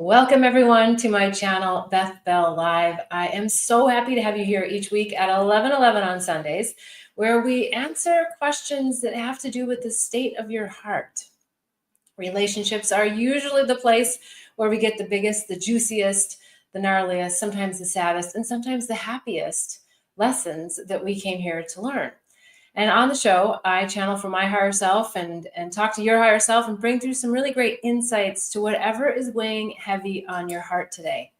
Welcome everyone to my channel, Beth Bell Live. I am so happy to have you here each week at 11:11 on Sundays, where we answer questions that have to do with the state of your heart. Relationships are usually the place where we get the biggest, the juiciest, the gnarliest, sometimes the saddest, and sometimes the happiest lessons that we came here to learn. And on the show, I channel from my higher self and talk to your higher self and bring through some really great insights to whatever is weighing heavy on your heart today.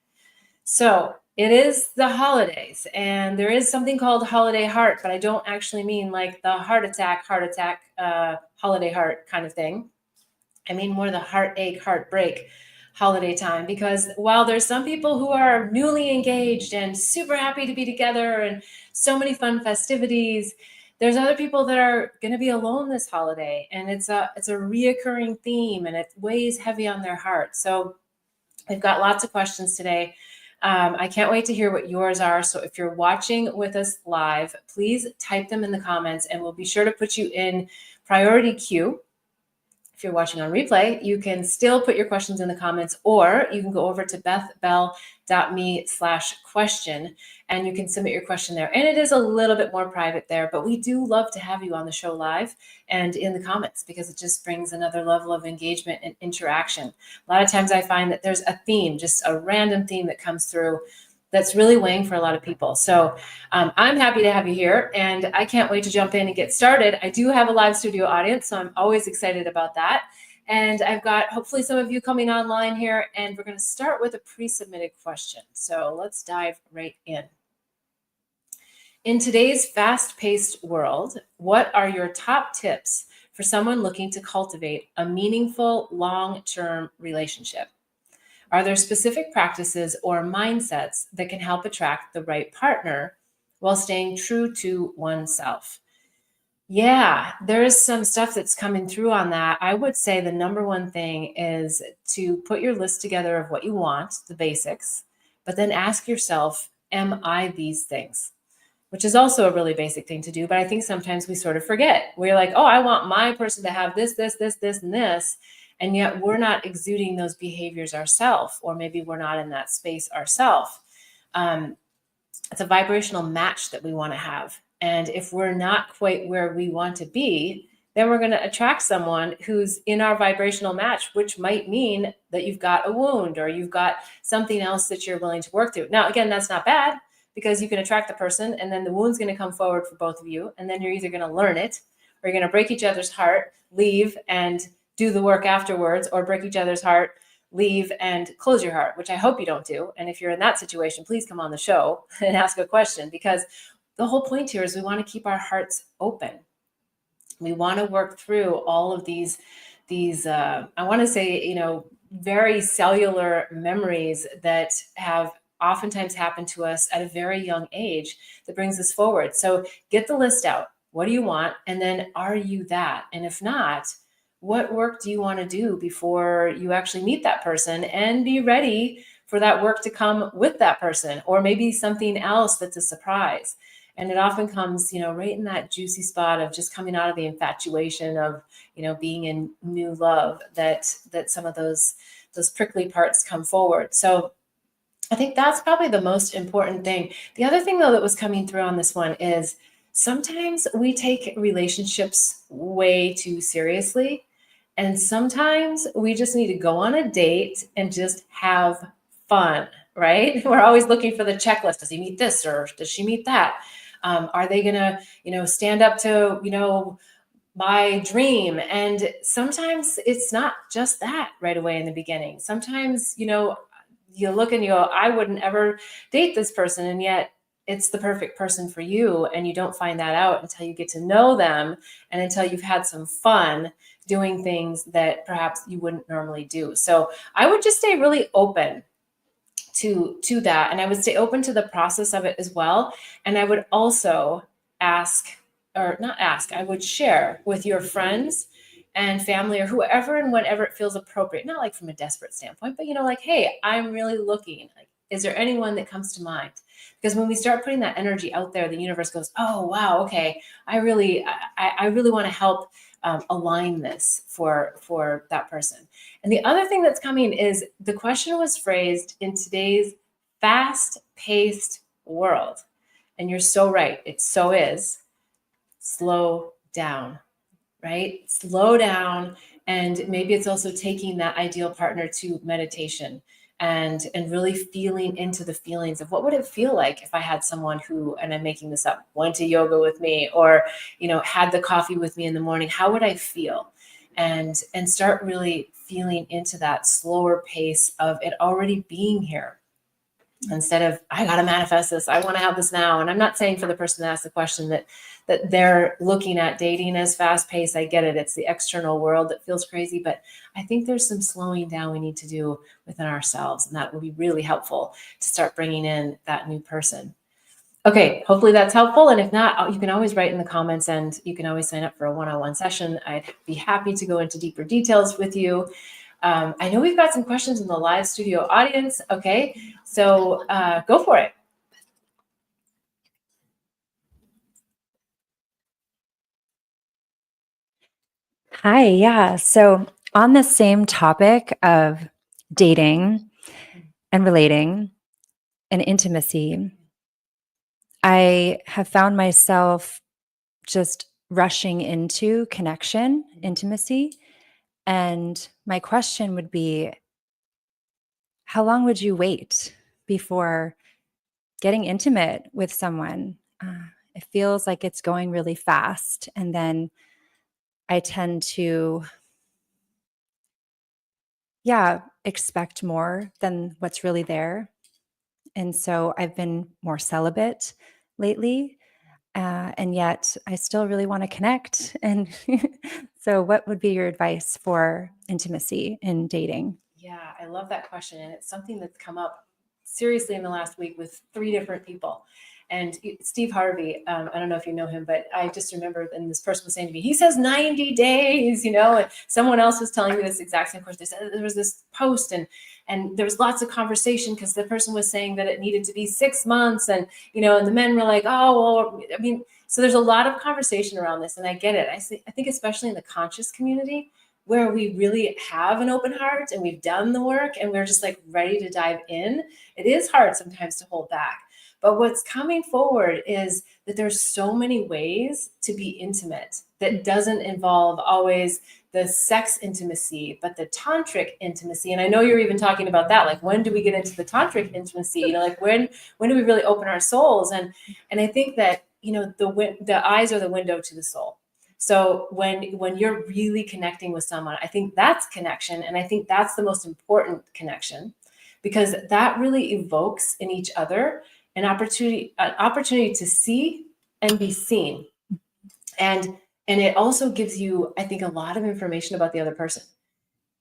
So it is the holidays, and there is something called holiday heart, but I don't actually mean like the heart attack, holiday heart kind of thing. I mean more the heartache, heartbreak holiday time, because while there's some people who are newly engaged and super happy to be together and so many fun festivities, there's other people that are going to be alone this holiday, and it's a reoccurring theme, and it weighs heavy on their heart. So we've got lots of questions today. I can't wait to hear what yours are. So if you're watching with us live, please type them in the comments and we'll be sure to put you in priority queue. If you're watching on replay, you can still put your questions in the comments, or you can go over to bethbell.me/question and you can submit your question there. And it is a little bit more private there, but we do love to have you on the show live and in the comments, because it just brings another level of engagement and interaction. A lot of times I find that there's a theme, just a random theme that comes through that's really weighing for a lot of people. So I'm happy to have you here, and I can't wait to jump in and get started. I do have a live studio audience, so I'm always excited about that. And I've got hopefully some of you coming online here, and we're going to start with a pre-submitted question. So let's dive right in. In today's fast-paced world, what are your top tips for someone looking to cultivate a meaningful long-term relationship? Are there specific practices or mindsets that can help attract the right partner while staying true to oneself? Yeah, there's some stuff that's coming through on that. I would say the number one thing is to put your list together of what you want, the basics, but then ask yourself, am I these things? Which is also a really basic thing to do, but I think sometimes we sort of forget. We're like, oh, I want my person to have this, this, this, this, and this. And yet we're not exuding those behaviors ourselves, or maybe we're not in that space ourselves. It's a vibrational match that we want to have. And if we're not quite where we want to be, then we're going to attract someone who's in our vibrational match, which might mean that you've got a wound or you've got something else that you're willing to work through. Now, again, that's not bad, because you can attract the person and then the wound's going to come forward for both of you. And then you're either going to learn it, or you're going to break each other's heart, leave and do the work afterwards, or break each other's heart, leave and close your heart, which I hope you don't do. And if you're in that situation, please come on the show and ask a question, because the whole point here is we want to keep our hearts open. We want to work through all of these I want to say, very cellular memories that have oftentimes happened to us at a very young age that brings us forward. So get the list out. What do you want? And then are you that? And if not, what work do you want to do before you actually meet that person, and be ready for that work to come with that person, or maybe something else that's a surprise. And it often comes, right in that juicy spot of just coming out of the infatuation of, being in new love, that some of those prickly parts come forward. So I think that's probably the most important thing. The other thing, though, that was coming through on this one is sometimes we take relationships way too seriously. And sometimes we just need to go on a date and just have fun, right? We're always looking for the checklist. Does he meet this, or does she meet that? Are they going to, stand up to, my dream? And sometimes it's not just that right away in the beginning. Sometimes, you look and you go, I wouldn't ever date this person. And yet it's the perfect person for you. And you don't find that out until you get to know them, and until you've had some fun doing things that perhaps you wouldn't normally do. So I would just stay really open to that. And I would stay open to the process of it as well. And I would also I would share with your friends and family, or whoever and whenever it feels appropriate, not like from a desperate standpoint, but like, hey, I'm really looking. Like, is there anyone that comes to mind? Because when we start putting that energy out there, the universe goes, oh, wow, okay, I really want to help align this for that person. And the other thing that's coming is the question was phrased in today's fast-paced world. And you're so right. It so is. Slow down, right? Slow down. And maybe it's also taking that ideal partner to meditation and really feeling into the feelings of what would it feel like if I had someone who, and I'm making this up, went to yoga with me, or, had the coffee with me in the morning. How would I feel? And start really feeling into that slower pace of it already being here. Instead of, I got to manifest this, I want to have this now. And I'm not saying for the person that asked the question that they're looking at dating as fast paced. I get it. It's the external world that feels crazy, but I think there's some slowing down we need to do within ourselves. And that will be really helpful to start bringing in that new person. Okay, hopefully that's helpful. And if not, you can always write in the comments, and you can always sign up for a one-on-one session. I'd be happy to go into deeper details with you. I know we've got some questions in the live studio audience. Okay, so go for it. Hi, yeah. So on the same topic of dating and relating and intimacy, I have found myself just rushing into connection, intimacy. And my question would be, how long would you wait before getting intimate with someone? It feels like it's going really fast. And then I tend to, expect more than what's really there. And so I've been more celibate lately. And yet I still really want to connect. And so, what would be your advice for intimacy in dating? Yeah, I love that question. And it's something that's come up seriously in the last week with 3 different people. And Steve Harvey, I don't know if you know him, but I just remember, and this person was saying to me, he says 90 days, and someone else was telling me this exact same question. They said there was this post, and there was lots of conversation because the person was saying that it needed to be 6 months. And the men were like, oh, well, I mean, so there's a lot of conversation around this. And I get it. I think especially in the conscious community, where we really have an open heart and we've done the work and we're just like ready to dive in, it is hard sometimes to hold back. But what's coming forward is that there's so many ways to be intimate that doesn't involve always the sex intimacy, but the tantric intimacy. And I know you're even talking about that. Like, when do we get into the tantric intimacy? Like when do we really open our souls? And I think that, the eyes are the window to the soul. So when you're really connecting with someone, I think that's connection. And I think that's the most important connection, because that really evokes in each other an opportunity to see and be seen. And it also gives you, I think, a lot of information about the other person.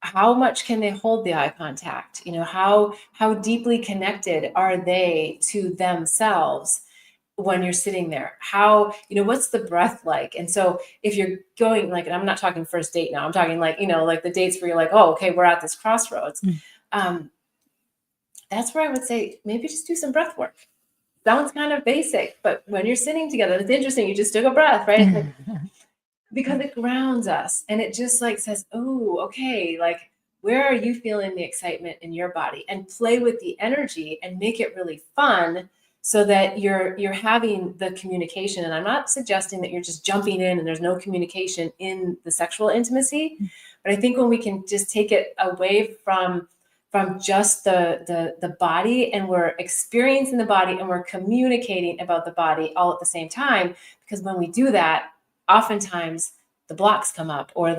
How much can they hold the eye contact? How deeply connected are they to themselves when you're sitting there? How, what's the breath like? And so if you're going, like, and I'm not talking first date now, I'm talking like, like the dates where you're like, oh, okay, we're at this crossroads. That's where I would say maybe just do some breath work. Sounds kind of basic, but when you're sitting together, it's interesting. You just took a breath, right? Because it grounds us, and it just like says, oh, okay, like, where are you feeling the excitement in your body? And play with the energy and make it really fun, so that you're having the communication. And I'm not suggesting that you're just jumping in and there's no communication in the sexual intimacy, but I think when we can just take it away from just the body, and we're experiencing the body and we're communicating about the body all at the same time, because when we do that, oftentimes the blocks come up, or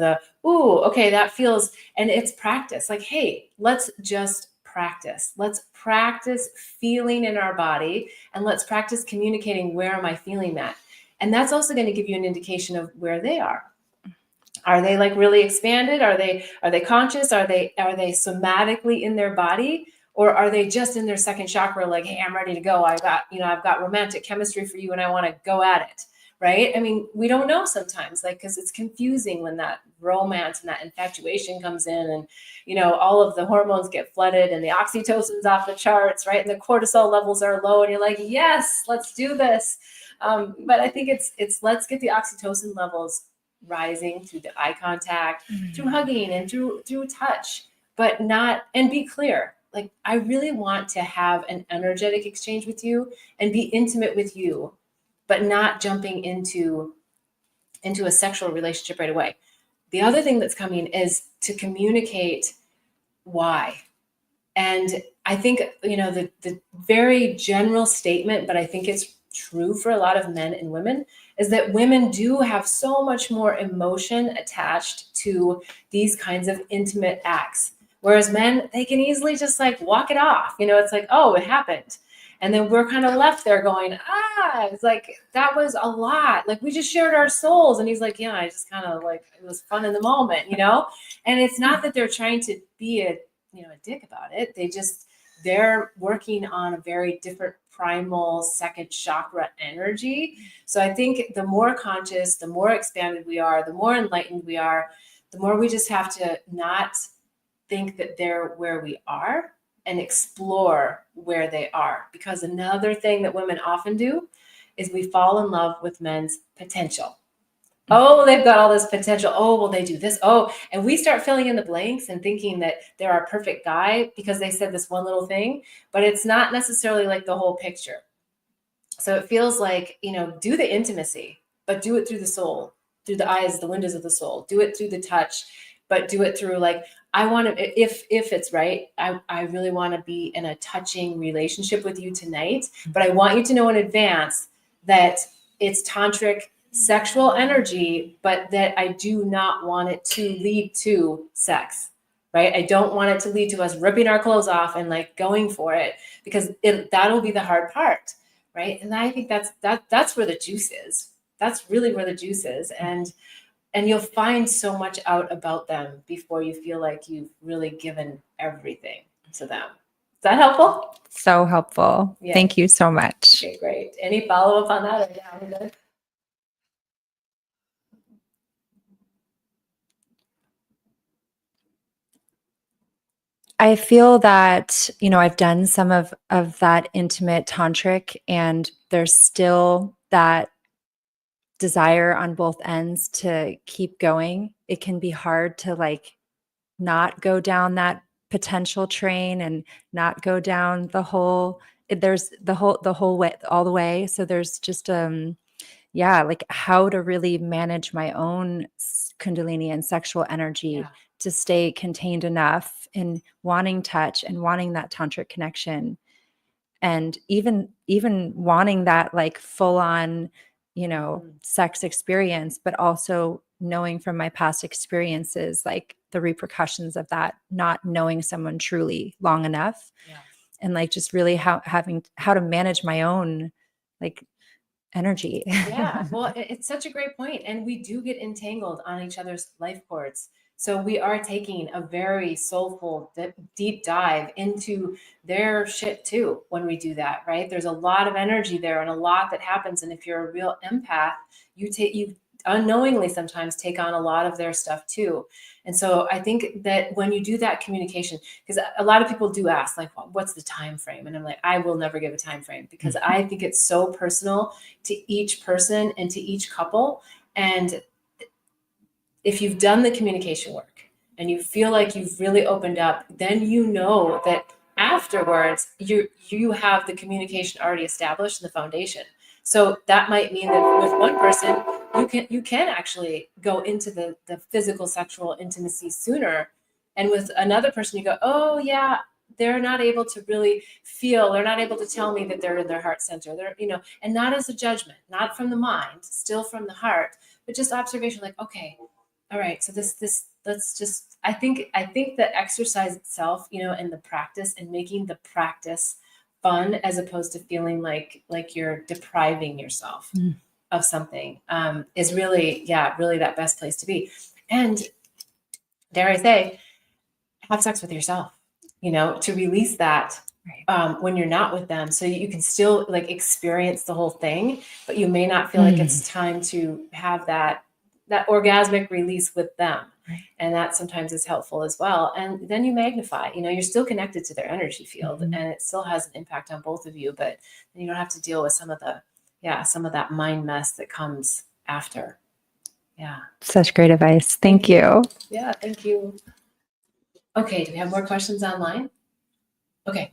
ooh, okay, that feels, and it's practice. Like, hey, let's just practice. Let's practice feeling in our body, and let's practice communicating, where am I feeling that? And that's also going to give you an indication of where they are. Are they like really expanded? Are they conscious? Are they somatically in their body? Or are they just in their second chakra, like, hey, I'm ready to go. I've got romantic chemistry for you and I want to go at it. Right? I mean, we don't know sometimes, like, because it's confusing when that romance and that infatuation comes in, and, all of the hormones get flooded and the oxytocin's off the charts, right? And the cortisol levels are low, and you're like, yes, let's do this. But I think it's let's get the oxytocin levels rising through the eye contact, through hugging and through touch, but not, and be clear. Like, I really want to have an energetic exchange with you and be intimate with you, but not jumping into a sexual relationship right away. The other thing that's coming is to communicate why. And I think, the very general statement, but I think it's true for a lot of men and women, is that women do have so much more emotion attached to these kinds of intimate acts. Whereas men, they can easily just like walk it off. It's like, oh, it happened. And then we're kind of left there going, it's like, that was a lot. Like, we just shared our souls. And he's like, yeah, I just kind of like, it was fun in the moment, And it's not that they're trying to be a dick about it. They're working on a very different primal second chakra energy. So I think the more conscious, the more expanded we are, the more enlightened we are, the more we just have to not think that they're where we are and explore where they are. Because another thing that women often do is we fall in love with men's potential. Oh, they've got all this potential. Oh, well, they do this. Oh, and we start filling in the blanks and thinking that they're our perfect guy because they said this one little thing, but it's not necessarily like the whole picture. So it feels like, do the intimacy, but do it through the soul, through the eyes, the windows of the soul. Do it through the touch, but do it through like, I want to, if it's right, I really want to be in a touching relationship with you tonight, but I want you to know in advance that it's tantric sexual energy, but that I do not want it to lead to sex, right? I don't want it to lead to us ripping our clothes off and like going for it, because that'll be the hard part, right? And I think that's where the juice is. That's really where the juice is. And you'll find so much out about them before you feel like you've really given everything to them. Is that helpful? So helpful. Yeah. Thank you so much. Okay, great. Any follow-up on that? Or we're good? I feel that, I've done some of that intimate tantric, and there's still that desire on both ends to keep going. It can be hard to like not go down that potential train and not go down the whole, there's the whole way, all the way. So there's just, like how to really manage my own Kundalini and sexual energy to stay contained enough in wanting touch and wanting that tantric connection. And even wanting that like full on, sex experience, but also knowing from my past experiences, like the repercussions of that, not knowing someone truly long enough. And like, just really how to manage my own like energy. Yeah. Well, it's such a great point. And we do get entangled on each other's life cords. So we are taking a very soulful, deep dive into their shit too when we do that, right? There's a lot of energy there and a lot that happens. And if you're a real empath, you unknowingly sometimes take on a lot of their stuff too. And so I think that when you do that communication, because a lot of people do ask, like, what's the time frame? And I'm like, I will never give a time frame, because I think it's so personal to each person and to each couple. And if you've done the communication work and you feel like you've really opened up, then you know that afterwards you have the communication already established in the foundation. So that might mean that with one person, you can actually go into the physical sexual intimacy sooner. And with another person, you go, oh yeah, they're not able to really feel, they're not able to tell me that they're in their heart center. They're, and not as a judgment, not from the mind, still from the heart, but just observation, like, okay, all right, so this let's just, I think the exercise itself, and the practice and making the practice fun, as opposed to feeling like you're depriving yourself of something, is really that best place to be. And dare I say, have sex with yourself, to release that when you're not with them, so you can still like experience the whole thing, but you may not feel like it's time to have that orgasmic release with them. And that sometimes is helpful as well. And then you magnify, you're still connected to their energy field, and it still has an impact on both of you, but then you don't have to deal with some of that mind mess that comes after. Yeah. Such great advice. Thank you. Yeah, thank you. Okay, do we have more questions online? Okay.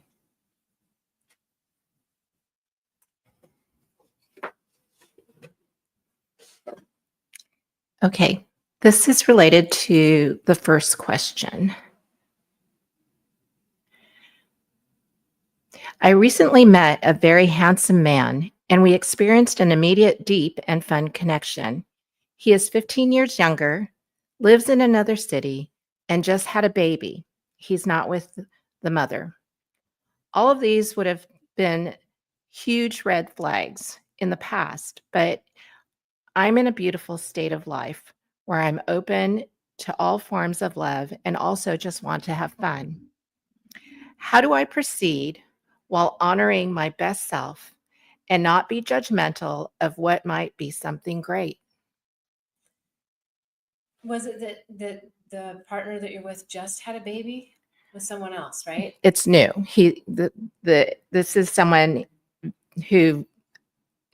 Okay, this is related to the first question. I recently met a very handsome man, and we experienced an immediate, deep, and fun connection. He is 15 years younger, lives in another city, and just had a baby. He's not with the mother. All of these would have been huge red flags in the past, but I'm in a beautiful state of life where I'm open to all forms of love and also just want to have fun. How do I proceed while honoring my best self and not be judgmental of what might be something great? Was it that the partner that you're with just had a baby with someone else, right? It's new. This is someone who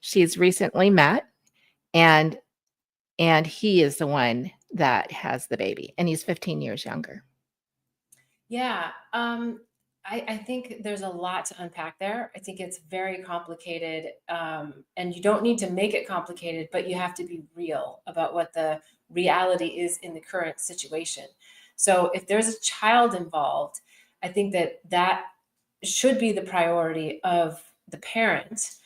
she's recently met, and he is the one that has the baby, and he's 15 years younger. Yeah. I think there's a lot to unpack there. I think it's very complicated. And you don't need to make it complicated, but you have to be real about what the reality is in the current situation. So if there's a child involved, I think that should be the priority of the parent,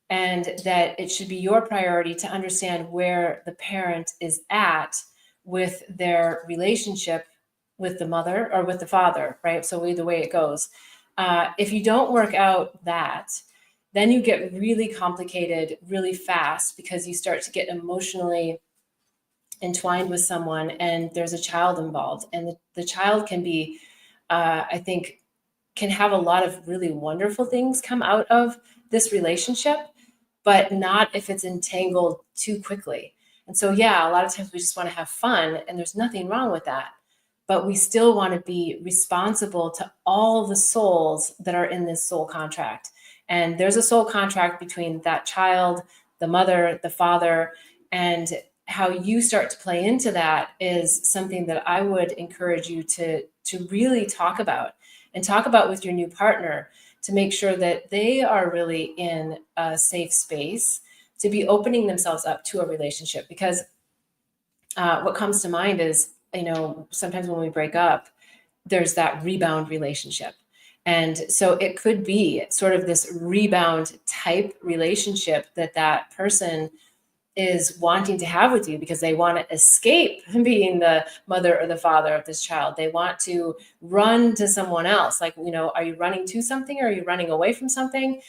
and that it should be your priority to understand where the parent is at with their relationship with the mother or with the father, right? So either way it goes. If you don't work out that, then you get really complicated really fast because you start to get emotionally entwined with someone and there's a child involved. And the child can be, I think, can have a lot of really wonderful things come out of this relationship, but not if it's entangled too quickly. And so, yeah, a lot of times we just want to have fun, and there's nothing wrong with that. But we still want to be responsible to all the souls that are in this soul contract. And there's a soul contract between that child, the mother, the father, and how you start to play into that is something that I would encourage you to really talk about and talk about with your new partner to make sure that they are really in a safe space to be opening themselves up to a relationship. Because what comes to mind is, sometimes when we break up, there's that rebound relationship. And so it could be sort of this rebound type relationship that person is wanting to have with you because they want to escape being the mother or the father of this child. They want to run to someone else. Like, are you running to something or are you running away from something?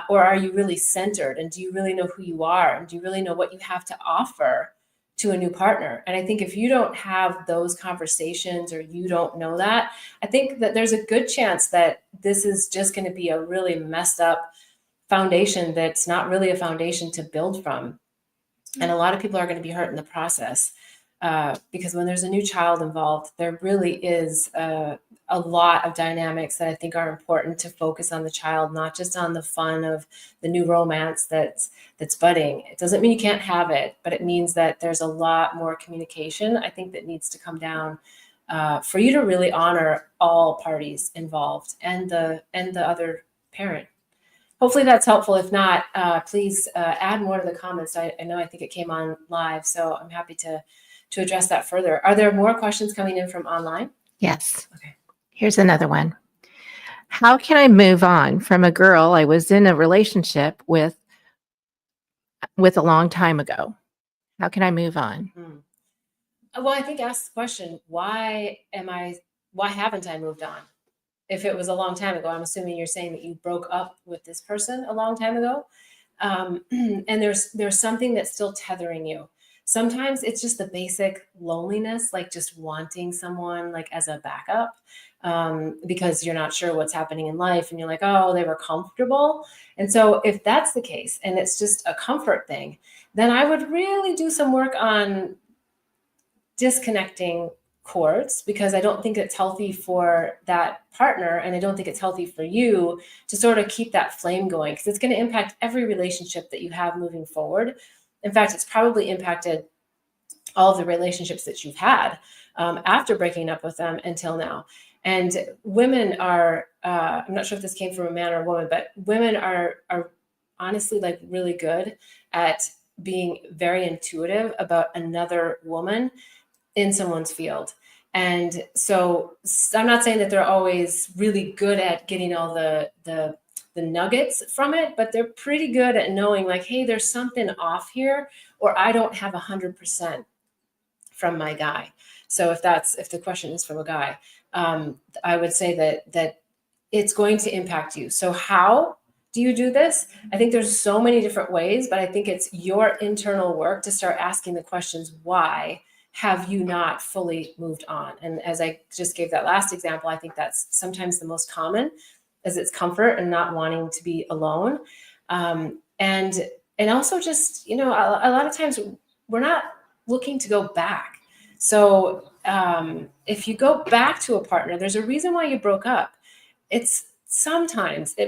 Or are you really centered? And do you really know who you are? And do you really know what you have to offer to a new partner? And I think if you don't have those conversations or you don't know that, I think that there's a good chance that this is just going to be a really messed up foundation that's not really a foundation to build from. And a lot of people are going to be hurt in the process because when there's a new child involved, there really is a lot of dynamics that I think are important to focus on the child, not just on the fun of the new romance that's budding. It doesn't mean you can't have it, but it means that there's a lot more communication, I think, that needs to come down for you to really honor all parties involved and the other parent. Hopefully that's helpful. If not, please add more to the comments. I know I think it came on live, so I'm happy to address that further. Are there more questions coming in from online? Yes. Okay. Here's another one. How can I move on from a girl I was in a relationship with a long time ago? How can I move on? Well, I think ask the question, why haven't I moved on? If it was a long time ago, I'm assuming you're saying that you broke up with this person a long time ago. And there's something that's still tethering you. Sometimes it's just the basic loneliness, like just wanting someone like as a backup, because you're not sure what's happening in life and you're like, oh, they were comfortable. And so if that's the case and it's just a comfort thing, then I would really do some work on disconnecting cords, because I don't think it's healthy for that partner. And I don't think it's healthy for you to sort of keep that flame going, because it's going to impact every relationship that you have moving forward. In fact, it's probably impacted all of the relationships that you've had after breaking up with them until now. And women are, I'm not sure if this came from a man or a woman, but women are honestly like really good at being very intuitive about another woman in someone's field. And so I'm not saying that they're always really good at getting all the nuggets from it, but they're pretty good at knowing like, hey, there's something off here, or I don't have 100% from my guy. So if the question is from a guy, I would say that it's going to impact you. So how do you do this? I think there's so many different ways, but I think it's your internal work to start asking the questions, why have you not fully moved on? And as I just gave that last example, I think that's sometimes the most common, as it's comfort and not wanting to be alone. And also just, a lot of times we're not looking to go back. So if you go back to a partner, there's a reason why you broke up. It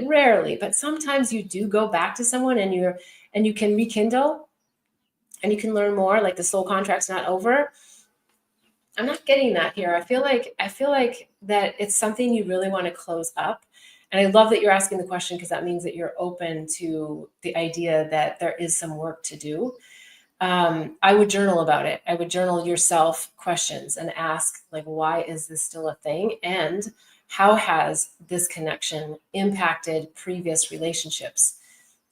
rarely, but sometimes you do go back to someone and you can rekindle and you can learn more, like the soul contract's not over. I'm not getting that here. I feel like that it's something you really want to close up. And I love that you're asking the question, because that means that you're open to the idea that there is some work to do. I would journal about it. I would journal yourself questions and ask, like, why is this still a thing? And how has this connection impacted previous relationships?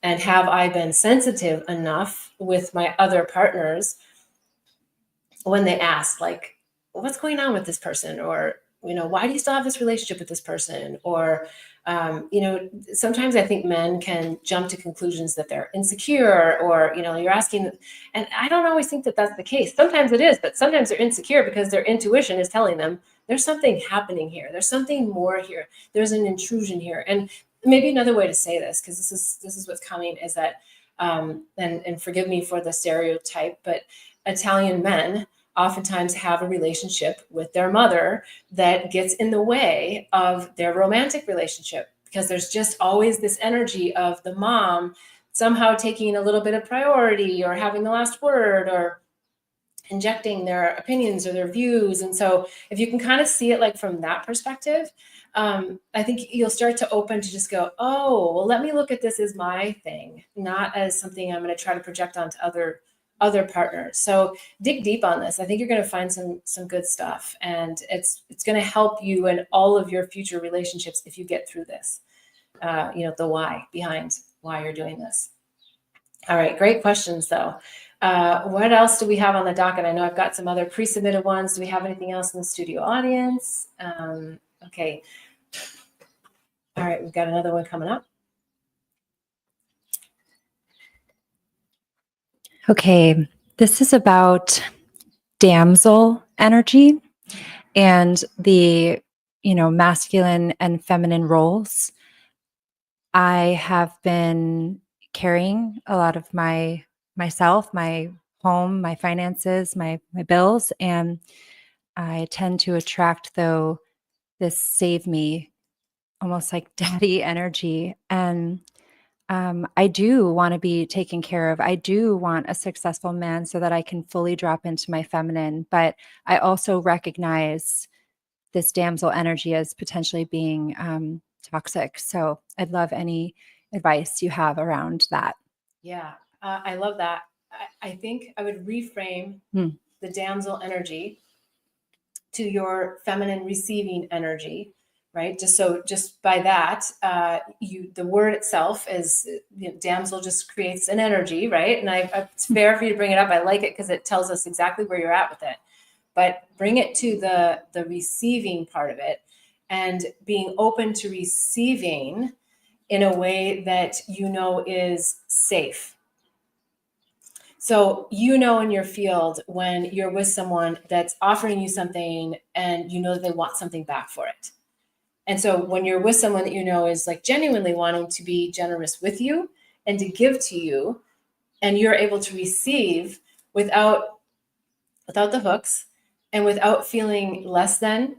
And have I been sensitive enough with my other partners when they ask, like, what's going on with this person? Or, why do you still have this relationship with this person? Or, sometimes I think men can jump to conclusions that they're insecure, or, you're asking, and I don't always think that that's the case. Sometimes it is, but sometimes they're insecure because their intuition is telling them there's something happening here. There's something more here. There's an intrusion here. And maybe another way to say this, because this is what's coming, is that, and forgive me for the stereotype, but Italian men oftentimes have a relationship with their mother that gets in the way of their romantic relationship, because there's just always this energy of the mom somehow taking a little bit of priority, or having the last word, or injecting their opinions or their views. And so if you can kind of see it like from that perspective, I think you'll start to open to just go, oh, well, let me look at this as my thing, not as something I'm going to try to project onto other partners. So dig deep on this. I think you're going to find some good stuff, and it's going to help you in all of your future relationships if you get through this, the why behind why you're doing this. All right. Great questions though. What else do we have on the docket? I know I've got some other pre-submitted ones. Do we have anything else in the studio audience? Okay. All right. We've got another one coming up. Okay, this is about damsel energy and the, masculine and feminine roles. I have been carrying a lot of myself, my home, my finances, my bills, and I tend to attract, though, this save me, almost like daddy energy. And I do want to be taken care of. I do want a successful man so that I can fully drop into my feminine. But I also recognize this damsel energy as potentially being toxic. So I'd love any advice you have around that. Yeah, I love that. I think I would reframe the damsel energy to your feminine receiving energy, right? Just by that, the word itself is, damsel just creates an energy, right? And it's fair for you to bring it up. I like it because it tells us exactly where you're at with it. But bring it to the receiving part of it, and being open to receiving in a way that is safe. So in your field, when you're with someone that's offering you something and that they want something back for it. And so when you're with someone that is like genuinely wanting to be generous with you and to give to you, and you're able to receive without the hooks, and without feeling less than,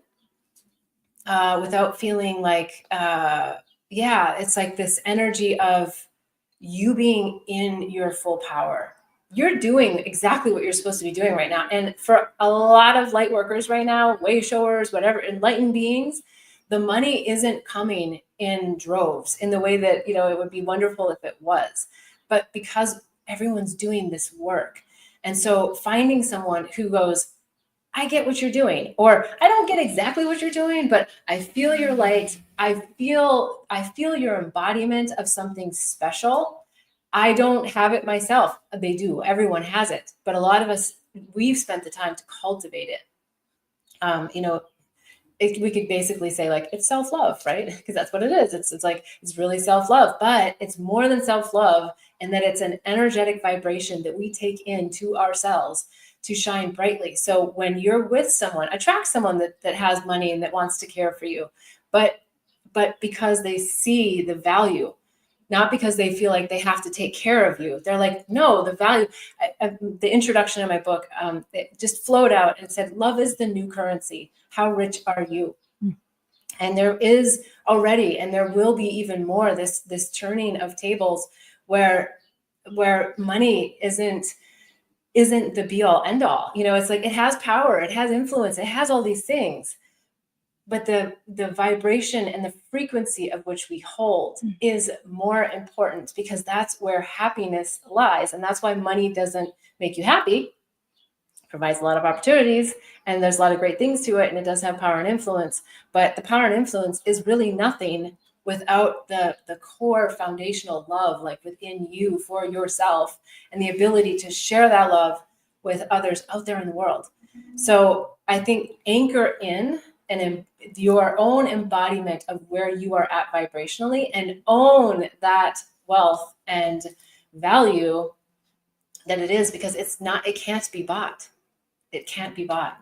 without feeling like, it's like this energy of you being in your full power. you're doing exactly what you're supposed to be doing right now. And for a lot of light workers right now, way showers, whatever, enlightened beings, the money isn't coming in droves in the way that, it would be wonderful if it was. But because everyone's doing this work. And so finding someone who goes, I get what you're doing, or I don't get exactly what you're doing, but I feel your light. I feel your embodiment of something special. I don't have it myself. They do. Everyone has it. But a lot of us, we've spent the time to cultivate it. We could basically say like it's self-love, right? Because that's what it is. It's like it's really self-love, but it's more than self-love, and that it's an energetic vibration that we take into ourselves to shine brightly. So when you're with someone, attract someone that has money and that wants to care for you, but because they see the value, not because they feel like they have to take care of you. They're like, no, the value. The introduction of my book, it just flowed out and said, love is the new currency. How rich are you? And there is already, and there will be even more, this turning of tables where money isn't the be all end all. It's like it has power, it has influence, it has all these things. But the vibration and the frequency of which we hold is more important, because that's where happiness lies. And that's why money doesn't make you happy. It provides a lot of opportunities, and there's a lot of great things to it, and it does have power and influence. But the power and influence is really nothing without the core foundational love, like within you for yourself, and the ability to share that love with others out there in the world. So I think anchor in and your own embodiment of where you are at vibrationally, and own that wealth and value that it is, because it can't be bought. It can't be bought.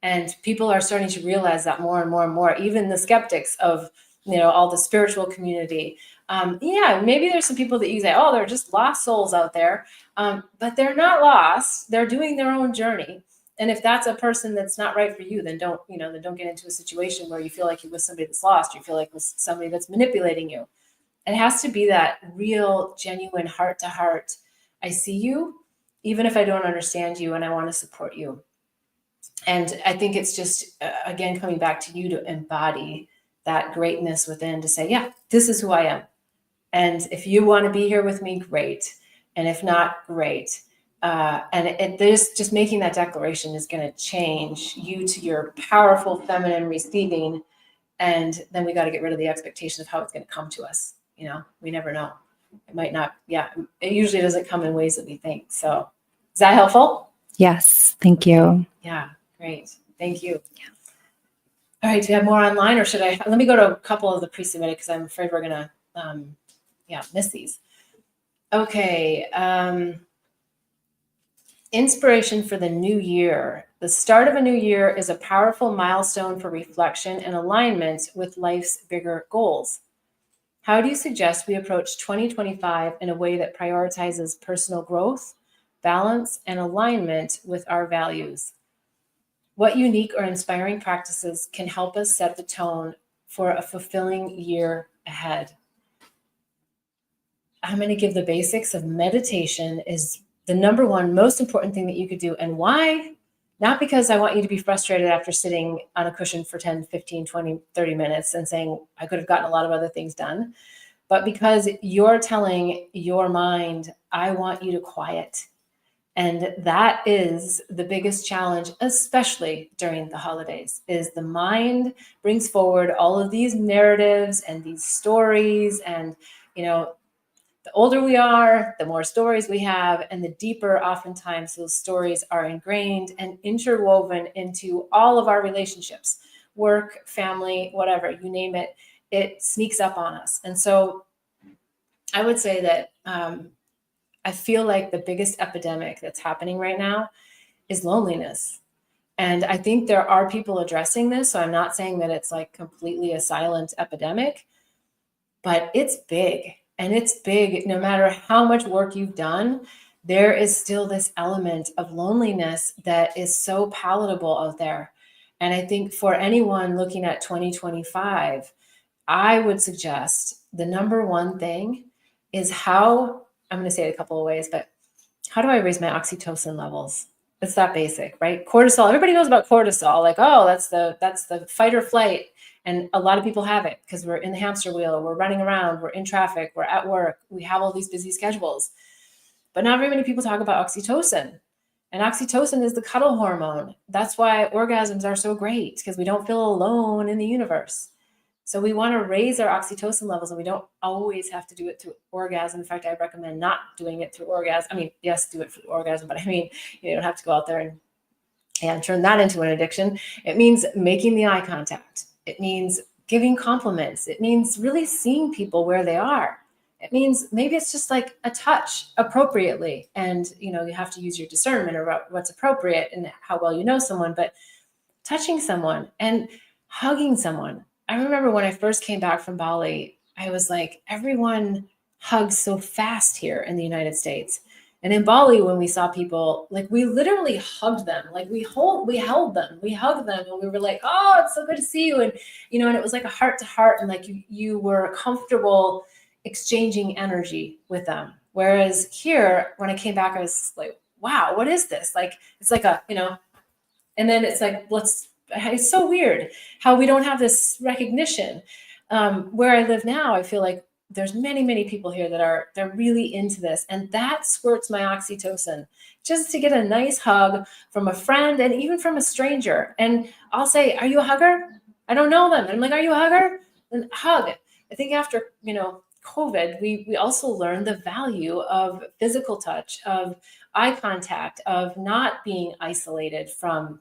And people are starting to realize that more and more and more, even the skeptics of, all the spiritual community. Maybe there's some people that you say, oh, they're just lost souls out there. But they're not lost. They're doing their own journey. And if that's a person that's not right for you, then don't get into a situation where you feel like you're with somebody that's lost. You feel like with somebody that's manipulating you. It has to be that real, genuine heart to heart. I see you, even if I don't understand you, and I want to support you. And I think it's just, again, coming back to you to embody that greatness within, to say, yeah, this is who I am. And if you want to be here with me, great. And if not, great. There's just making that declaration is going to change you to your powerful feminine receiving. And then we got to get rid of the expectation of how it's going to come to us. We never know. It might not. Yeah. It usually doesn't come in ways that we think. So is that helpful? Yes. Thank you. Yeah. Great. Thank you. Yeah. All right. Do we have more online, or should I? Let me go to a couple of the pre-submitted, because I'm afraid we're going to miss these. Okay. Inspiration for the new year. The start of a new year is a powerful milestone for reflection and alignment with life's bigger goals. How do you suggest we approach 2025 in a way that prioritizes personal growth, balance, and alignment with our values? What unique or inspiring practices can help us set the tone for a fulfilling year ahead? I'm going to give the basics of meditation is the number one most important thing that you could do. And why? Not because I want you to be frustrated after sitting on a cushion for 10, 15, 20, 30 minutes and saying, I could have gotten a lot of other things done, but because you're telling your mind, I want you to quiet. And that is the biggest challenge, especially during the holidays, is the mind brings forward all of these narratives and these stories. And, the older we are, the more stories we have, and the deeper oftentimes those stories are ingrained and interwoven into all of our relationships, work, family, whatever, you name it, it sneaks up on us. And so I would say that I feel like the biggest epidemic that's happening right now is loneliness. And I think there are people addressing this. So I'm not saying that it's like completely a silent epidemic, but it's big. And it's big no matter how much work you've done. There is still this element of loneliness that is so palatable out there. And I think for anyone looking at 2025, I would suggest the number one thing is how, I'm going to say it a couple of ways, but how do I raise my oxytocin levels? It's that basic, right? Cortisol, everybody knows about cortisol. Like, oh, that's the fight or flight. And a lot of people have it because we're in the hamster wheel, we're running around, we're in traffic, we're at work, we have all these busy schedules. But not very many people talk about oxytocin. And oxytocin is the cuddle hormone. That's why orgasms are so great, because we don't feel alone in the universe. So we want to raise our oxytocin levels, and we don't always have to do it through orgasm. In fact, I recommend not doing it through orgasm. I mean, yes, do it for orgasm, but I mean, you don't have to go out there and turn that into an addiction. It means making the eye contact. It means giving compliments. It means really seeing people where they are. It means maybe it's just like a touch appropriately. And, you have to use your discernment about what's appropriate and how well you know someone, but touching someone and hugging someone. I remember when I first came back from Bali, I was like, everyone hugs so fast here in the United States. And in Bali, when we saw people, like we literally hugged them, like we held them, we hugged them, and we were like, oh, it's so good to see you. And, and it was like a heart to heart, and like you were comfortable exchanging energy with them. Whereas here, when I came back, I was like, wow, what is this? Like, it's like and then it's like, it's so weird how we don't have this recognition. Where I live now, I feel like there's many, many people here they're really into this. And that squirts my oxytocin, just to get a nice hug from a friend and even from a stranger. And I'll say, are you a hugger? I don't know them. And I'm like, are you a hugger? And hug. I think after, COVID, we also learned the value of physical touch, of eye contact, of not being isolated from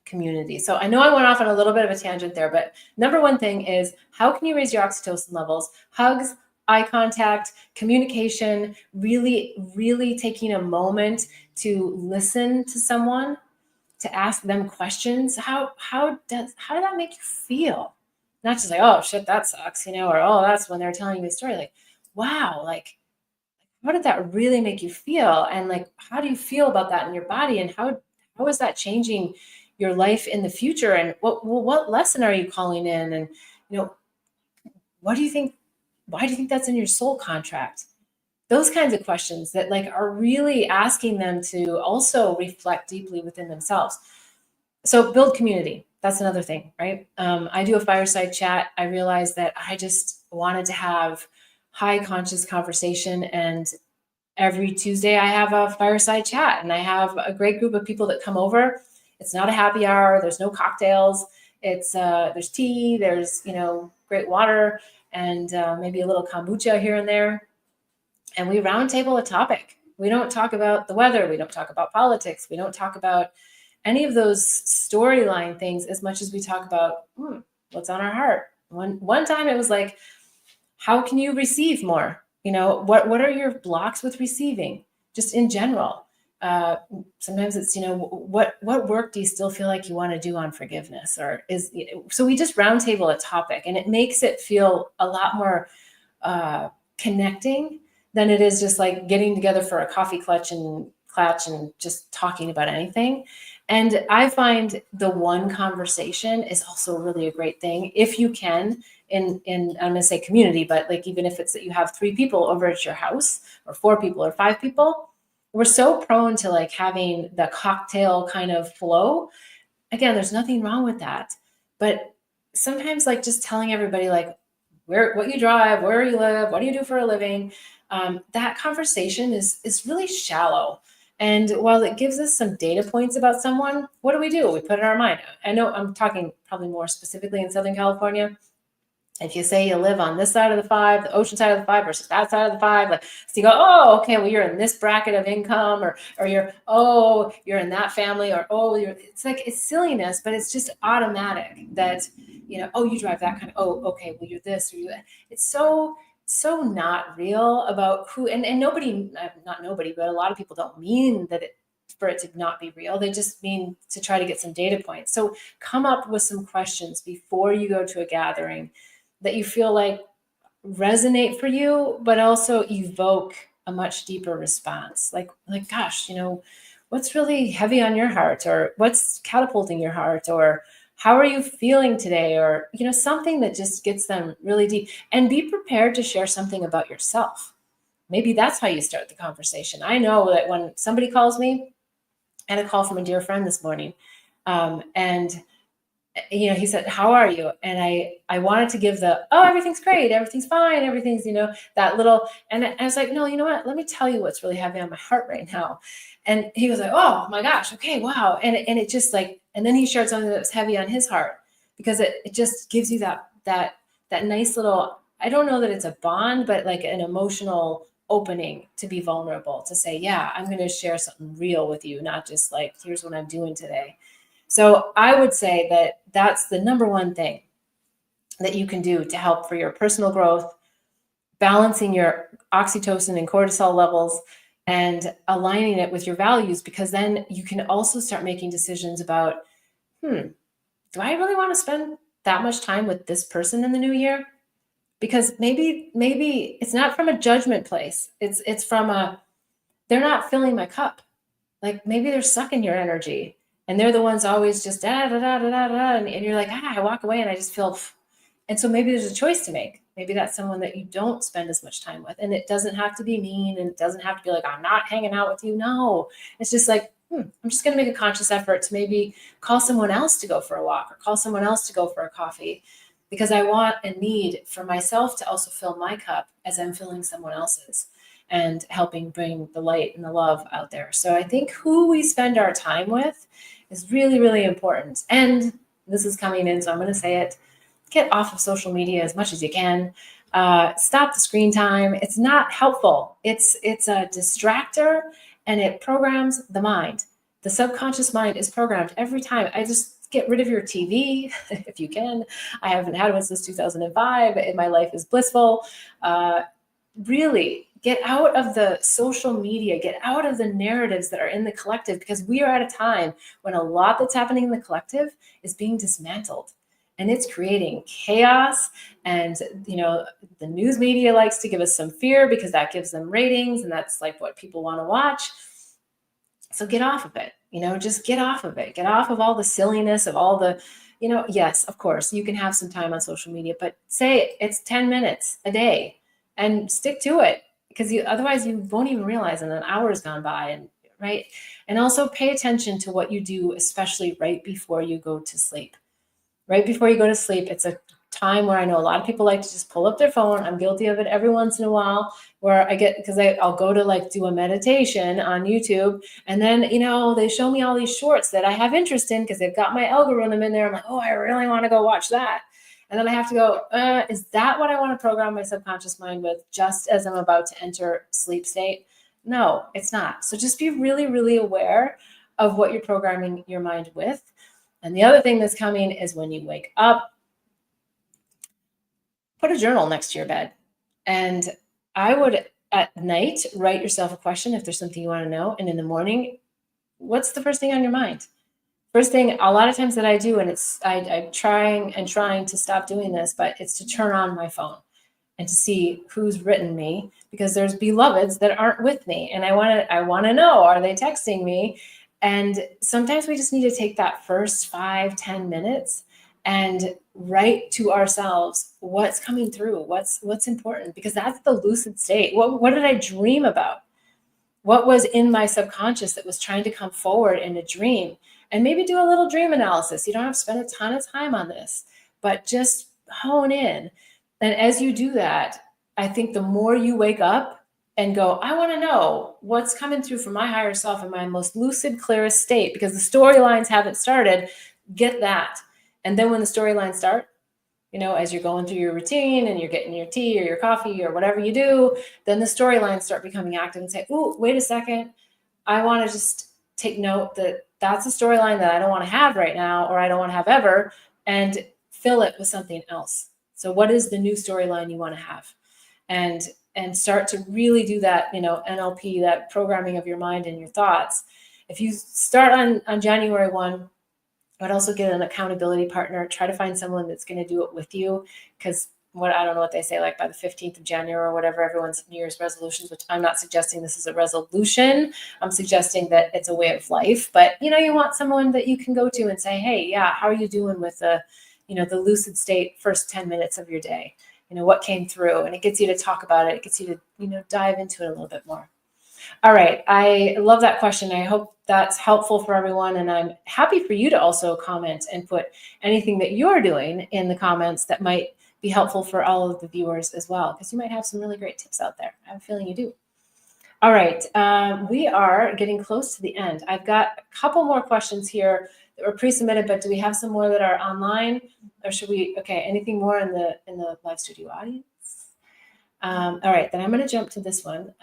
community. So I know I went off on a little bit of a tangent there, but number one thing is, how can you raise your oxytocin levels? Hugs, eye contact, communication, really, really taking a moment to listen to someone, to ask them questions. How did that make you feel? Not just like, oh shit, that sucks, or oh, that's when they're telling you a story. Like, wow, like, how did that really make you feel? And like, how do you feel about that in your body? And how is that changing your life in the future? And what lesson are you calling in? And what do you think? Why do you think that's in your soul contract? Those kinds of questions that like are really asking them to also reflect deeply within themselves. So build community. That's another thing, right? I do a fireside chat. I realized that I just wanted to have high conscious conversation, and every Tuesday I have a fireside chat, and I have a great group of people that come over. It's not a happy hour. There's no cocktails. It's there's tea. There's great water, and maybe a little kombucha here and there. And we roundtable a topic. We don't talk about the weather. We don't talk about politics. We don't talk about any of those storyline things as much as we talk about what's on our heart. One time it was like, how can you receive more? What are your blocks with receiving, just in general? Sometimes it's, what work do you still feel like you want to do on forgiveness? Or so we just roundtable a topic, and it makes it feel a lot more connecting than it is just like getting together for a coffee clutch and just talking about anything. And I find the one conversation is also really a great thing if you can in I'm going to say community, but like even if it's that you have 3 people over at your house, or 4 people or 5 people, we're so prone to like having the cocktail kind of flow. Again, there's nothing wrong with that, but sometimes like just telling everybody like what you drive, where you live, what do you do for a living, that conversation is really shallow. And while it gives us some data points about someone, what do? We put it in our mind. I know I'm talking probably more specifically in Southern California. If you say you live on this side of the 5, the ocean side of the 5 versus that side of the 5, like, so you go, oh, okay, well, you're in this bracket of income, or you're in that family, or it's like, it's silliness, but it's just automatic that, oh, you drive that kind of, oh, okay, well, you're this or you that. It's so not real about who, and nobody, not nobody, but a lot of people don't mean that for it to not be real. They just mean to try to get some data points. So come up with some questions before you go to a gathering that you feel like resonate for you, but also evoke a much deeper response. Like, gosh, what's really heavy on your heart, or what's catapulting your heart, or how are you feeling today? Or, something that just gets them really deep. And be prepared to share something about yourself. maybe that's how you start the conversation. I know that when somebody calls me, I had a call from a dear friend this morning, and he said, "How are you?" And I wanted to give "Oh, everything's great, everything's fine, everything's," that little, and I was like, "No, you know what? Let me tell you what's really heavy on my heart right now." And he was like, "Oh my gosh, okay, wow." And it just like, and then he shared something that was heavy on his heart, because it just gives you that nice little, I don't know that it's a bond, but like an emotional opening to be vulnerable, to say, yeah, I'm going to share something real with you, not just like, here's what I'm doing today. So I would say that that's the number one thing that you can do to help for your personal growth, balancing your oxytocin and cortisol levels and aligning it with your values, because then you can also start making decisions about, do I really want to spend that much time with this person in the new year? Because maybe it's not from a judgment place. It's from they're not filling my cup. Like maybe they're sucking your energy, and they're the ones always just da da da da da da, and you're like, I walk away and I just feel. And so maybe there's a choice to make. Maybe that's someone that you don't spend as much time with, and it doesn't have to be mean, and it doesn't have to be like, I'm not hanging out with you. No, it's just like, I'm just going to make a conscious effort to maybe call someone else to go for a walk, or call someone else to go for a coffee, because I want and need for myself to also fill my cup as I'm filling someone else's, and helping bring the light and the love out there. So I think who we spend our time with is really, really important. And this is coming in, so I'm going to say it. Get off of social media as much as you can. Stop the screen time. It's not helpful. It's a distractor, and it programs the mind. The subconscious mind is programmed every time. I just get rid of your TV if you can. I haven't had one since 2005, and my life is blissful. Really get out of the social media, get out of the narratives that are in the collective, because we are at a time when a lot that's happening in the collective is being dismantled. And it's creating chaos. And, the news media likes to give us some fear because that gives them ratings, and that's like what people want to watch. So get off of it, just get off of it. Get off of all the silliness of all the, yes, of course, you can have some time on social media, but say it's 10 minutes a day and stick to it, because otherwise you won't even realize, and an hour's gone by, and right. And also pay attention to what you do, especially right before you go to sleep. Right before you go to sleep, it's a time where I know a lot of people like to just pull up their phone. I'm guilty of it every once in a while, where I'll go to like do a meditation on YouTube, and then, they show me all these shorts that I have interest in because they've got my algorithm in there. I'm like, oh, I really want to go watch that. And then I have to go, is that what I want to program my subconscious mind with just as I'm about to enter sleep state? No, it's not. So just be really, really aware of what you're programming your mind with. And the other thing that's coming is when you wake up, put a journal next to your bed. And I would, at night, write yourself a question if there's something you want to know. And in the morning, what's the first thing on your mind? First thing, a lot of times that I do, and I'm trying to stop doing this, but it's to turn on my phone and to see who's written me, because there's beloveds that aren't with me. And I want to know, are they texting me? And sometimes we just need to take that first 5-10 minutes and write to ourselves what's coming through, what's important, because that's the lucid state. What did I dream about? What was in my subconscious that was trying to come forward in a dream? And maybe do a little dream analysis. You don't have to spend a ton of time on this, but just hone in. And as you do that, I think the more you wake up and go, I want to know what's coming through from my higher self in my most lucid, clearest state, because the storylines haven't started, get that. And then when the storylines start, as you're going through your routine and you're getting your tea or your coffee or whatever you do, then the storylines start becoming active, and say, oh, wait a second. I want to just take note that that's a storyline that I don't want to have right now, or I don't want to have ever, and fill it with something else. So what is the new storyline you want to have? And start to really do that, NLP, that programming of your mind and your thoughts. If you start on January 1, I'd also get an accountability partner. Try to find someone that's going to do it with you, because I don't know what they say, like by the 15th of January or whatever, everyone's New Year's resolutions, which I'm not suggesting this is a resolution. I'm suggesting that it's a way of life. But, you want someone that you can go to and say, hey, yeah, how are you doing with the lucid state first 10 minutes of your day? what came through, and it gets you to talk about it. It gets you to, dive into it a little bit more. All right. I love that question. I hope that's helpful for everyone. And I'm happy for you to also comment and put anything that you're doing in the comments that might be helpful for all of the viewers as well, because you might have some really great tips out there. I have a feeling you do. All right. We are getting close to the end. I've got a couple more questions here that were pre-submitted, but do we have some more that are online, or should we? Okay. Anything more in the live studio audience? All right. Then I'm going to jump to this one.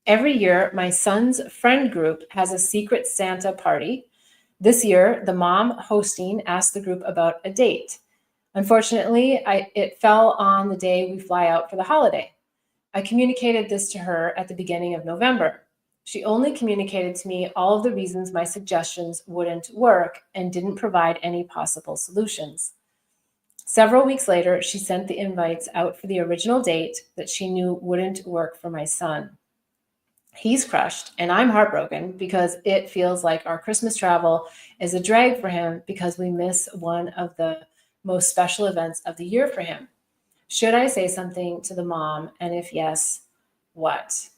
Every year, my son's friend group has a secret Santa party. This year, the mom hosting asked the group about a date. Unfortunately, it fell on the day we fly out for the holiday. I communicated this to her at the beginning of November. She only communicated to me all of the reasons my suggestions wouldn't work and didn't provide any possible solutions. Several weeks later, she sent the invites out for the original date that she knew wouldn't work for my son. He's crushed and I'm heartbroken because it feels like our Christmas travel is a drag for him because we miss one of the most special events of the year for him. Should I say something to the mom? And if yes, what?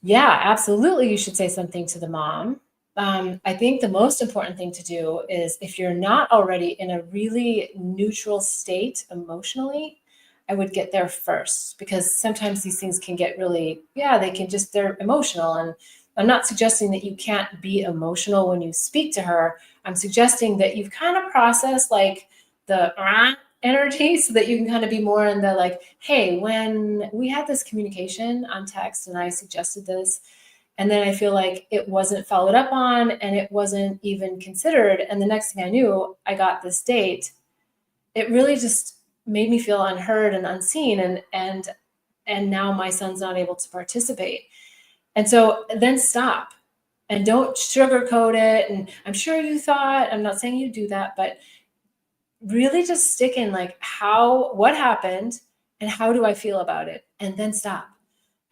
Yeah, absolutely. You should say something to the mom. I think the most important thing to do is, if you're not already in a really neutral state emotionally, I would get there first, because sometimes these things can get really, they're emotional. And I'm not suggesting that you can't be emotional when you speak to her. I'm suggesting that you've kind of processed like the energy so that you can kind of be more in the like, hey, when we had this communication on text and I suggested this, and then I feel like it wasn't followed up on and it wasn't even considered. And the next thing I knew, I got this date. It really just made me feel unheard and unseen. And now my son's not able to participate. And so then stop and don't sugarcoat it. And I'm sure you thought, I'm not saying you do that, but really just stick in like what happened and how do I feel about it? And then stop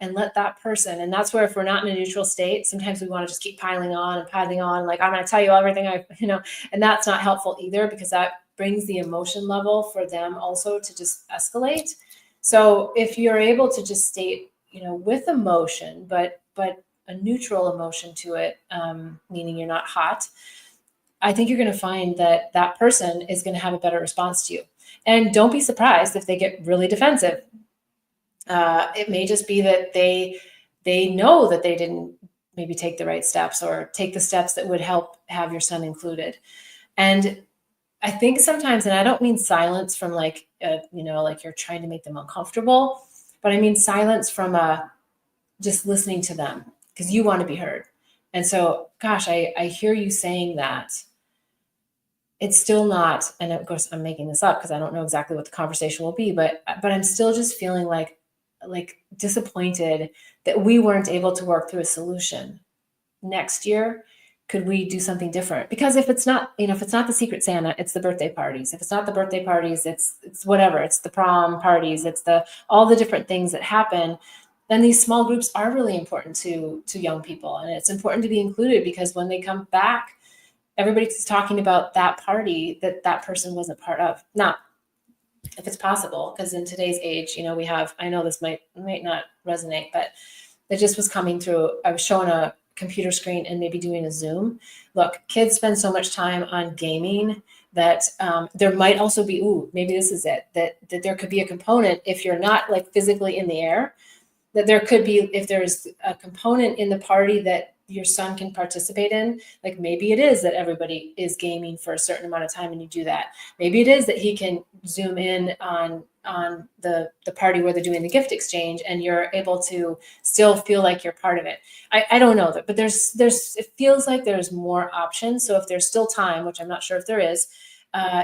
and let that person. And that's where, if we're not in a neutral state, sometimes we want to just keep piling on and piling on. Like, I'm going to tell you everything and that's not helpful either, because that brings the emotion level for them also to just escalate. So if you're able to just state, with emotion, but a neutral emotion to it, meaning you're not hot, I think you're going to find that that person is going to have a better response to you. And don't be surprised if they get really defensive. It may just be that they know that they didn't maybe take the right steps or take the steps that would help have your son included. And I think sometimes, and I don't mean silence from like you're trying to make them uncomfortable, but I mean silence from just listening to them because you want to be heard. And so, gosh, I hear you saying that. It's still not, and of course I'm making this up because I don't know exactly what the conversation will be, but I'm still just feeling like disappointed that we weren't able to work through a solution. Next year, could we do something different? Because if it's not, if it's not the Secret Santa, it's the birthday parties. If it's not the birthday parties, it's whatever. It's the prom parties. It's all the different things that happen. Then these small groups are really important to young people, and it's important to be included, because when they come back, everybody's talking about that party that person wasn't part of. Now, if it's possible, because in today's age, we have, I know this might not resonate, but it just was coming through. I was showing a computer screen and maybe doing a Zoom. Look, kids spend so much time on gaming that there might also be, maybe this is it, that there could be a component, if you're not like physically in the air, that there could be, if there's a component in the party that your son can participate in, like maybe it is that everybody is gaming for a certain amount of time and you do that. Maybe it is that he can zoom in on the party where they're doing the gift exchange and you're able to still feel like you're part of it. I don't know that, but it feels like there's more options. So if there's still time, which I'm not sure if there is,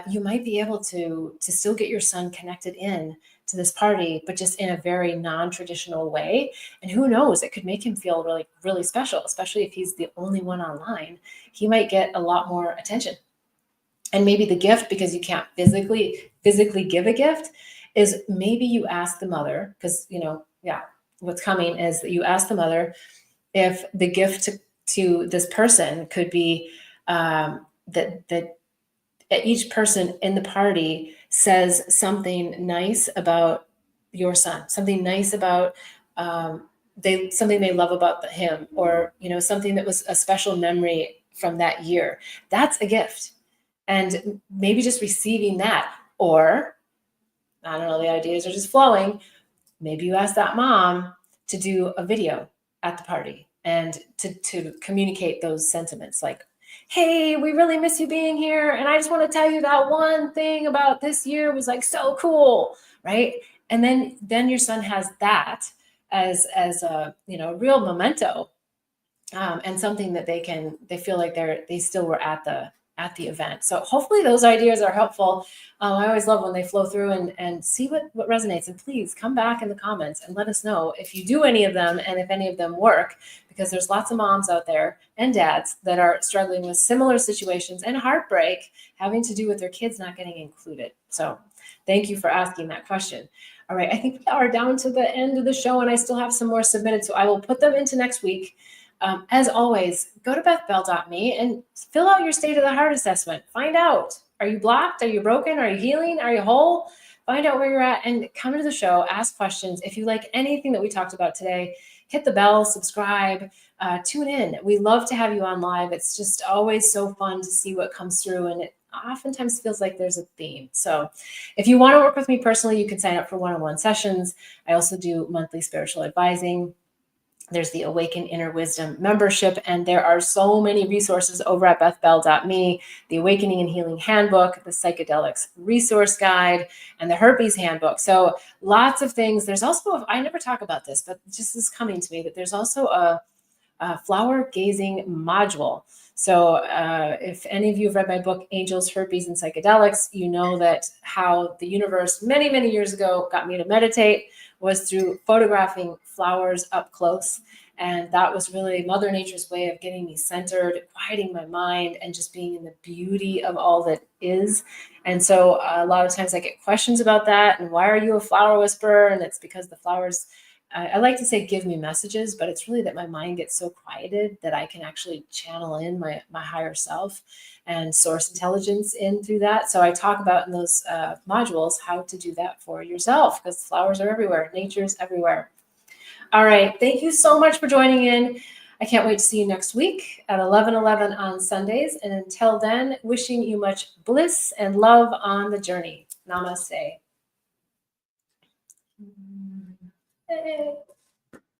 you might be able to still get your son connected in to this party, but just in a very non-traditional way. And who knows, it could make him feel really, really special, especially if he's the only one online. He might get a lot more attention. And maybe the gift, because you can't physically give a gift, is maybe you ask the mother, because, what's coming is that you ask the mother if the gift to this person could be that each person in the party says something nice about your son, something nice about something they love about him, or something that was a special memory from that year. That's a gift. And maybe just receiving that, or I don't know, the ideas are just flowing. Maybe you ask that mom to do a video at the party and to communicate those sentiments, like, hey, we really miss you being here, and I just want to tell you that one thing about this year was like so cool, right? And then your son has that as a real memento, and something that they feel like they still were at the event. So hopefully those ideas are helpful. I always love when they flow through and see what resonates. And please come back in the comments and let us know if you do any of them and if any of them work, because there's lots of moms out there and dads that are struggling with similar situations and heartbreak having to do with their kids not getting included. So thank you for asking that question. All right, I think we are down to the end of the show, and I still have some more submitted, so I will put them into next week. As always, go to bethbell.me and fill out your state of the heart assessment. Find out, are you blocked? Are you broken? Are you healing? Are you whole? Find out where you're at and come to the show, ask questions. If you like anything that we talked about today, hit the bell, subscribe, tune in. We love to have you on live. It's just always so fun to see what comes through, and it oftentimes feels like there's a theme. So if you want to work with me personally, you can sign up for one-on-one sessions. I also do monthly spiritual advising. There's the Awaken Inner Wisdom membership, and there are so many resources over at bethbell.me, the Awakening and Healing Handbook, the Psychedelics Resource Guide, and the Herpes Handbook. So lots of things. There's also, I never talk about this, but just is coming to me, that there's also a flower gazing module. So if any of you have read my book, Angels, Herpes, and Psychedelics, you know that how the universe many, many years ago got me to meditate was through photographing flowers up close. And that was really Mother Nature's way of getting me centered, quieting my mind, and just being in the beauty of all that is. And so a lot of times I get questions about that. And why are you a flower whisperer? And it's because the flowers, I like to say, give me messages, but it's really that my mind gets so quieted that I can actually channel in my higher self and source intelligence in through that. So I talk about in those modules how to do that for yourself, because flowers are everywhere. Nature's everywhere. All right. Thank you so much for joining in. I can't wait to see you next week at 11:11 on Sundays. And until then, wishing you much bliss and love on the journey. Namaste. Hey.